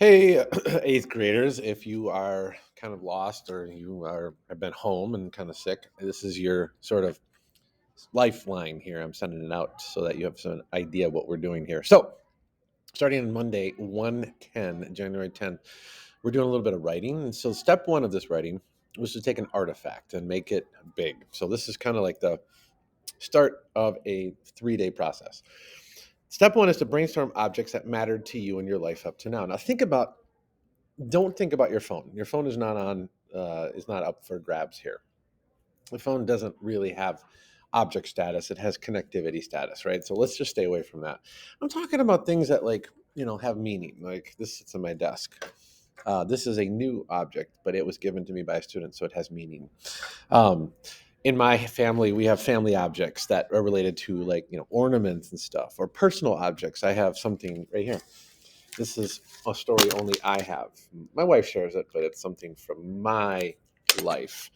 Hey, eighth graders, if you are kind of lost or you are have been home and kind of sick, this is your sort of lifeline here. I'm sending it out so that you have some idea of what we're doing here. So, starting on Monday, 1/10, January 10th, we're doing a little bit of writing. And so, step one of this writing was to take an artifact and make it big. So, this is kind of like the start of a 3-day process. Step one is to brainstorm objects that mattered to you in your life up to now. Now, don't think about your phone. Your phone is not up for grabs here. The phone doesn't really have object status. It has connectivity status, right? So let's just stay away from that. I'm talking about things that have meaning. Like this sits on my desk. This is a new object, but it was given to me by a student, so it has meaning. Um, in my family, we have family objects that are related to ornaments and stuff, or personal objects. I have something right here. This is a story only I have. My wife shares it, but it's something from my life.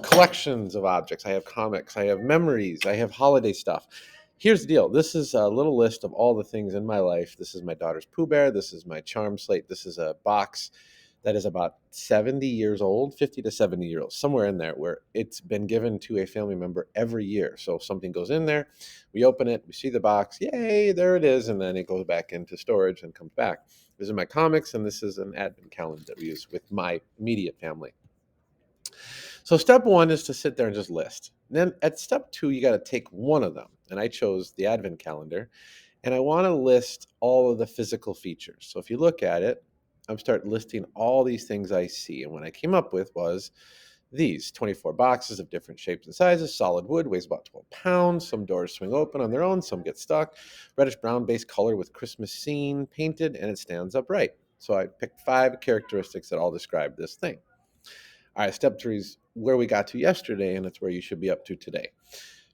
Collections of objects. I have comics. I have memories. I have holiday stuff. Here's the deal. This is a little list of all the things in my life. This is my daughter's Pooh Bear. This is my charm slate. This is a box that is about 70 years old, 50 to 70 years old, somewhere in there, where it's been given to a family member every year. So if something goes in there, we open it, we see the box, yay, there it is, and then it goes back into storage and comes back. This is my comics, and this is an advent calendar that we use with my immediate family. So step one is to sit there and just list. Then at step two, you got to take one of them. And I chose the advent calendar, and I want to list all of the physical features. So if you look at it, I'm start listing all these things I see. And what I came up with was these 24 boxes of different shapes and sizes, solid wood, weighs about 12 pounds. Some doors swing open on their own, some get stuck. Reddish brown base color with Christmas scene painted, and it stands upright. So I picked 5 characteristics that all describe this thing. All right, step three is where we got to yesterday, and it's where you should be up to today.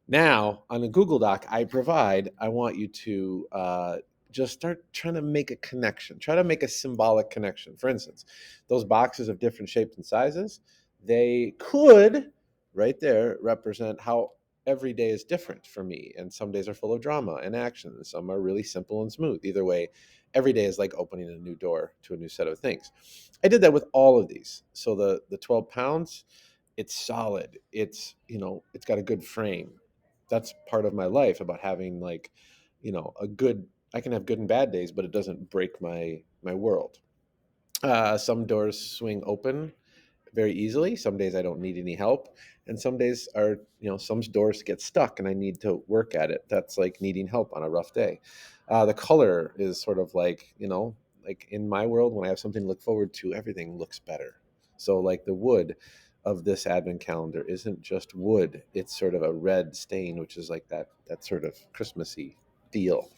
Now, on the Google Doc I want you to just start trying to make a connection. Try to make a symbolic connection. For instance, those boxes of different shapes and sizes, they could, right there, represent how every day is different for me. And some days are full of drama and action, and some are really simple and smooth. Either way, every day is like opening a new door to a new set of things. I did that with all of these. So the 12 pounds, it's solid. It's got a good frame. That's part of my life about having a good. I can have good and bad days, but it doesn't break my world. Some doors swing open very easily. Some days I don't need any help, and some days some doors get stuck and I need to work at it. That's like needing help on a rough day. The color is sort of like in my world, when I have something to look forward to, everything looks better. So like the wood of this advent calendar isn't just wood; it's sort of a red stain, which is like that sort of Christmassy feel.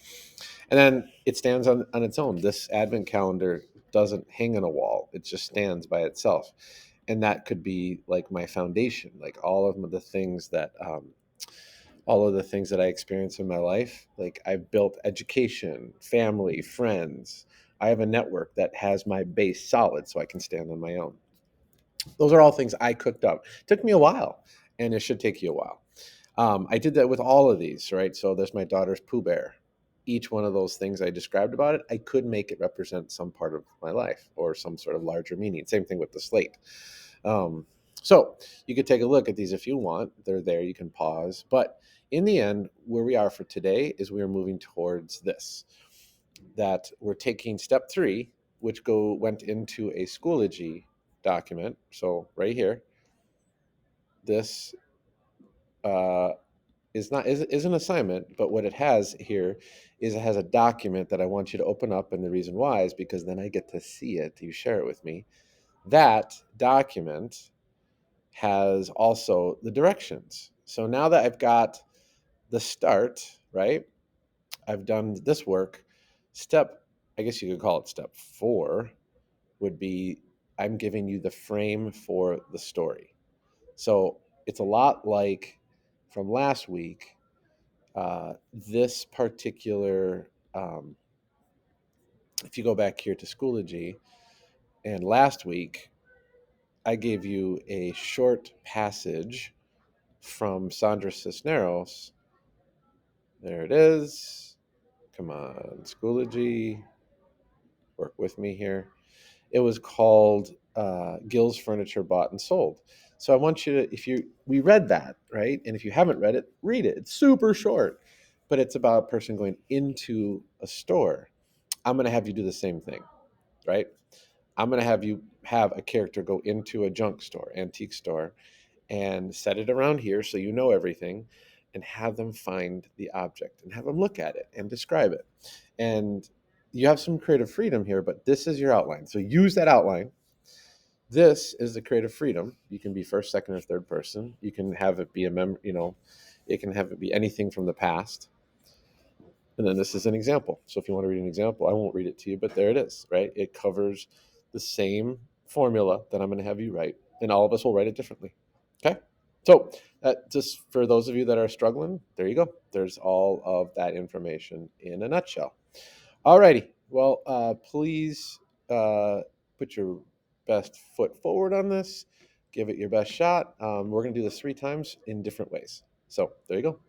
And then it stands on its own. This advent calendar doesn't hang on a wall; it just stands by itself, and that could be like my foundation, like all of the things that I experience in my life. Like I've built education, family, friends. I have a network that has my base solid, so I can stand on my own. Those are all things I cooked up. It took me a while, and it should take you a while. I did that with all of these, right? So there's my daughter's Pooh Bear. Each one of those things I described about it, I could make it represent some part of my life or some sort of larger meaning. Same thing with the slate. Um, so you could take a look at these if you want. They're there. You can pause. But in the end, where we are for today is we are moving towards this. That we're taking step 3, which went into a Schoology document. So right here, this uh, is an assignment, but what it has here is it has a document that I want you to open up, and the reason why is because then I get to see it. You share it with me. That document has also the directions. So now that I've got the start, right? I've done this work. I guess you could call it step 4, would be I'm giving you the frame for the story. So it's a lot like from last week. This particular, if you go back here to Schoology, and last week I gave you a short passage from Sandra Cisneros. There it is. Come on, Schoology. work with me here. It was called Gill's Furniture Bought and Sold. So I want you to, if you, we read that, right? And if you haven't read it, read it. It's super short, but it's about a person going into a store. I'm going to have you do the same thing, right? I'm going to have you have a character go into a junk store, antique store, and set it around here so you know everything, and have them find the object and have them look at it and describe it. And you have some creative freedom here, but this is your outline. So use that outline. This is the creative freedom. You can be first, second, or third person. You can have it be it can have it be anything from the past. And then this is an example. So if you want to read an example, I won't read it to you, but there it is, right? It covers the same formula that I'm going to have you write, and all of us will write it differently. Okay? So just for those of you that are struggling, there you go. There's all of that information in a nutshell. Alrighty. Well, please put your best foot forward on this. Give it your best shot. We're going to do this 3 times in different ways. So there you go.